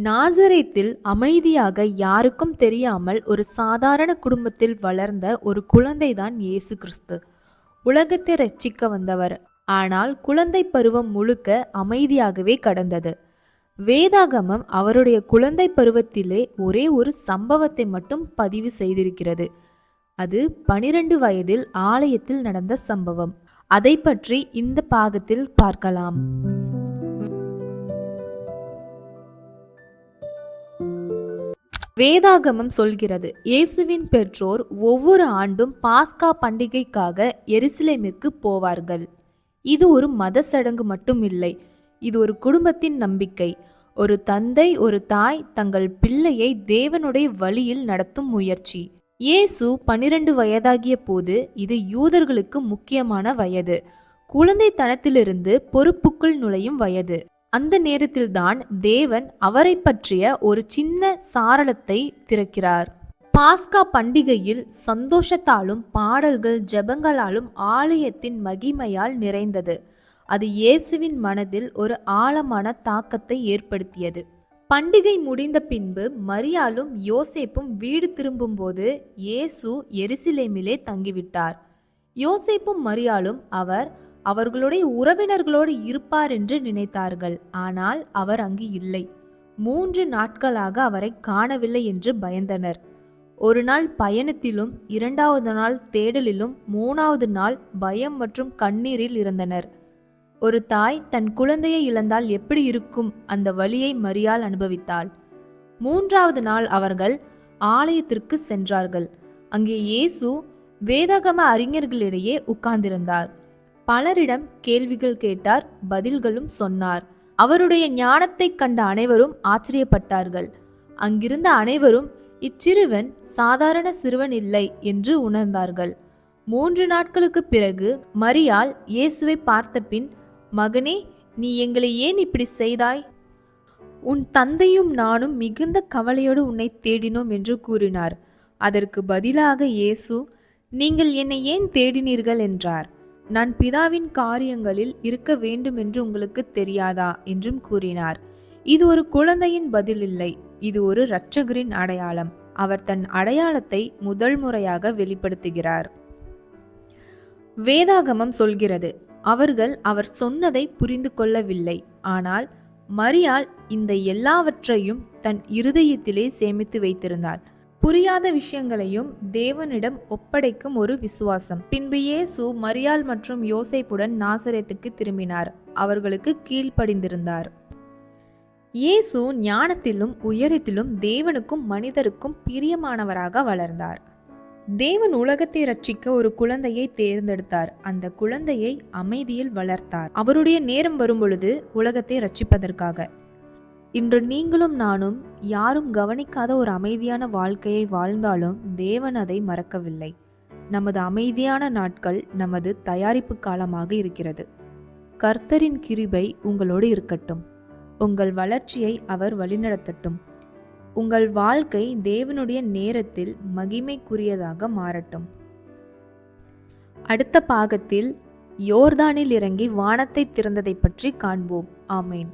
நாசரேத்தில் அமைதியாக யாருக்கும் தெரியாமல் ஒரு சாதாரண குடும்பத்தில் வளர்ந்த ஒரு குழந்தைதான் இயேசு கிறிஸ்து. உலகத்தை ரட்சிக்க வந்தவர். ஆனால் குழந்தை பருவம் முழுக்க அமைதியாகவே கடந்தது. வேதாகமம் அவருடைய குழந்தை பருவத்திலே ஒரே ஒரு சம்பவத்தை மட்டும் பதிவு செய்திருக்கிறது. அது 12 வயதில் ஆலயத்தில் நடந்த சம்பவம். அதை பற்றி இந்த பாகத்தில் பார்க்கலாம். வேதாகமம் சொல்கிறது, இயேசுவின் பெற்றோர் ஒவ்வொரு ஆண்டும் பாஸ்கா பண்டிகைக்காக எருசலேமிற்கு போவார்கள். இது ஒரு மத சடங்கு மட்டும் இல்லை, இது ஒரு குடும்பத்தின் நம்பிக்கை. ஒரு தந்தை ஒரு தாய் தங்கள் பிள்ளையை தேவனுடைய வழியில் நடத்தும் முயற்சி. இயேசு 12 வயதாகிய போது இது யூதர்களுக்கு முக்கியமான வயது. குழந்தைத்தனத்திலிருந்து பொறுப்புக்குள் நுழையும் வயது. அந்த நேரத்தில்தான் தேவன் அவரை பற்றிய ஒரு சின்ன சாரளத்தை திறக்கிறார். பாஸ்கா பண்டிகையில் சந்தோஷத்தாலும் பாடல்கள் ஜெபங்களாலும் ஆலயத்தின் மகிமையால் நிறைந்தது. அது இயேசுவின் மனதில் ஒரு ஆழமான தாக்கத்தை ஏற்படுத்தியது. பண்டிகை முடிந்த பின்பு மரியாளும் யோசேப்பும் வீடு திரும்பும்போது இயேசு எருசலேமிலே தங்கிவிட்டார். யோசேப்பும் மரியாளும் அவர்களுடைய உறவினர்களோடு இருப்பார் என்று நினைத்தார்கள். ஆனால் அவர் அங்கு இல்லை. 3 நாட்களாக அவரை காணவில்லை என்று பயந்தனர். ஒரு நாள் பயணத்திலும், 2வது நாள் தேடலிலும், 3வது நாள் பயம் மற்றும் கண்ணீரில் இருந்தனர். ஒரு தாய் தன் குழந்தையை இழந்தால் எப்படி இருக்கும், அந்த வலியை மரியாள் அனுபவித்தாள். 3வது நாள் அவர்கள் ஆலயத்திற்கு சென்றார்கள். அங்கே இயேசு வேதாகம அறிஞர்களிடையே உட்கார்ந்திருந்தார். பலரிடம் கேள்விகள் கேட்டார், பதில்களும் சொன்னார். அவருடைய ஞானத்தை கண்ட அனைவரும் ஆச்சரியப்பட்டார்கள். அங்கிருந்த அனைவரும் இச்சிறுவன் சாதாரண சிறுவன் இல்லை என்று உணர்ந்தார்கள். 3 நாட்களுக்கு பிறகு மரியாள் இயேசுவை பார்த்த பின், மகனே, நீ எங்களை ஏன் இப்படி செய்தாய்? உன் தந்தையும் நானும் மிகுந்த கவலையோடு உன்னை தேடினோம் என்று கூறினார். அதற்கு பதிலாக இயேசு, நீங்கள் என்னை ஏன் தேடினீர்கள் என்றார். நான் பிதாவின் காரியங்களில் இருக்க வேண்டும் என்று உங்களுக்கு தெரியாதா என்றும் கூறினார். இது ஒரு குழந்தையின் பதில் இல்லை, இது ஒரு இரட்சகரின் அடையாளம். அவர் தன் அடையாளத்தை முதல் முறையாக வெளிப்படுத்துகிறார். வேதாகமம் சொல்கிறது, அவர்கள் அவர் சொன்னதை புரிந்து கொள்ளவில்லை. ஆனால் மரியாள் இந்த எல்லாவற்றையும் தன் இருதயத்திலே சேமித்து வைத்திருந்தாள். புரியாத விஷயங்களையும் தேவனிடம் ஒப்படைக்கும் ஒரு விசுவாசம். பின்பு இயேசு மரியாள் மற்றும் யோசேப்புடன் நாசரேத்துக்கு திரும்பினார். அவர்களுக்கு கீழ்ப்படிந்திருந்தார். இயேசு ஞானத்திலும் உயரத்திலும் தேவனுக்கும் மனிதருக்கும் பிரியமானவராக வளர்ந்தார். தேவன் உலகத்தை ரட்சிக்க ஒரு குழந்தையை தேர்ந்தெடுத்தார். அந்த குழந்தையை அமைதியில் வளர்த்தார். அவருடைய நேரம் வரும்பொழுது உலகத்தை ரட்சிப்பதற்காக. இன்று நீங்களும் நானும் யாரும் கவனிக்காத ஒரு அமைதியான வாழ்க்கையை வாழ்ந்தாலும் தேவன் அதை மறக்கவில்லை. நமது அமைதியான நாட்கள் நமது தயாரிப்பு காலமாக இருக்கிறது. கர்த்தரின் கிருபை உங்களோடு இருக்கட்டும். உங்கள் வளர்ச்சியை அவர் வழிநடத்தட்டும். உங்கள் வாழ்க்கை தேவனுடைய நேரத்தில் மகிமைக்குரியதாக மாறட்டும். அடுத்த பாகத்தில் யோர்தானில் இறங்கி வானத்தை திறந்ததை பற்றி காண்போம். ஆமேன்.